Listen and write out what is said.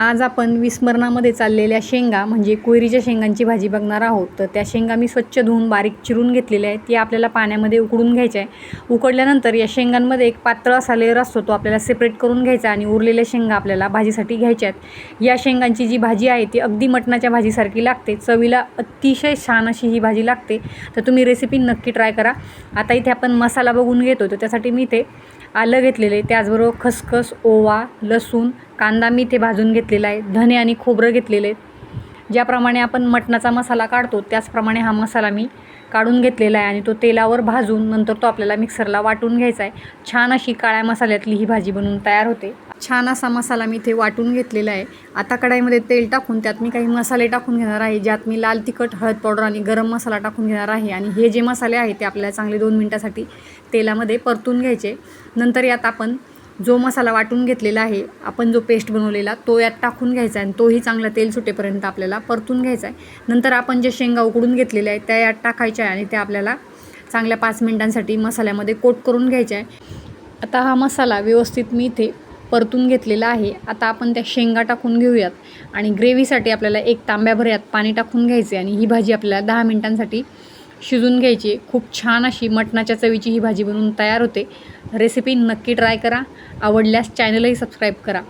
आज आपण विस्मरणामध्ये चाललेल्या शेंगा म्हणजे कोयरीच्या शेंगांची भाजी बघणार आहोत. तर त्या शेंगा मी स्वच्छ धुवून बारीक चिरून घेतलेल्या आहेत. ती आपल्याला पाण्यामध्ये उकडून घ्यायच्या आहे. उकडल्यानंतर या शेंगांमध्ये एक पातळ असा लेअर असतो, तो आपल्याला सेपरेट करून घ्यायचा आणि उरलेल्या शेंगा आपल्याला भाजीसाठी घ्यायच्या आहेत. या शेंगांची जी भाजी आहे ती अगदी मटणाच्या भाजीसारखी लागते. चवीला अतिशय छान अशी ही भाजी लागते. तर तुम्ही रेसिपी नक्की ट्राय करा. आता इथे आपण मसाला बघून घेतो. तर त्यासाठी मी इथे आलं घेतलेलं आहे, त्याचबरोबर खसखस, ओवा, लसूण, कांदा मी इथे भाजून घेतलेला आहे, धने आणि खोबरं घेतलेले आहेत. ज्याप्रमाणे आपण मटणाचा मसाला काढतो त्याचप्रमाणे हा मसाला मी काढून घेतलेला आहे आणि तो तेलावर भाजून नंतर तो आपल्याला मिक्सरला वाटून घ्यायचा आहे. छान अशी काळ्या मसाल्यातली ही भाजी बनवून तयार होते. छान असा मसाला मी इथे वाटून घेतलेला आहे. आता कढईमध्ये तेल टाकून त्यात मी काही मसाले टाकून घेणार आहे, ज्यात मी लाल तिखट, हळद पावडर आणि गरम मसाला टाकून घेणार आहे. आणि हे जे मसाले आहेत ते आपल्याला चांगले 2 मिनिटासाठी तेलामध्ये परतून घ्यायचे. नंतर यात आपण जो मसाला वाटून घेतलेला आहे, आपण जो पेस्ट बनवलेला तो यात टाकून घ्यायचा आणि तोही चांगला तेल सुटेपर्यंत आपल्याला परतून घ्यायचा आहे. नंतर आपण जे शेंगा उकडून घेतलेल्या आहेत त्या यात टाकायच्या आहे आणि त्या आपल्याला चांगल्या 5 मिनिटांसाठी मसाल्यामध्ये कोट करून घ्यायच्या आहे. आता हा मसाला व्यवस्थित मी इथे परतून घेतलेला आहे. आता आपण त्या शेंगा टाकून घेऊयात आणि ग्रेव्हीसाठी आपल्याला 1 तांब्याभर यात पाणी टाकून घ्यायचे आणि ही भाजी आपल्याला 10 मिनिटांसाठी शिजून घ्यायची. खूप छान अशी मटणाच्या चवीची ही भाजी बनवून तयार होते. रेसिपी नक्की ट्राय करा. आवडल्यास चॅनलही सबस्क्राईब करा.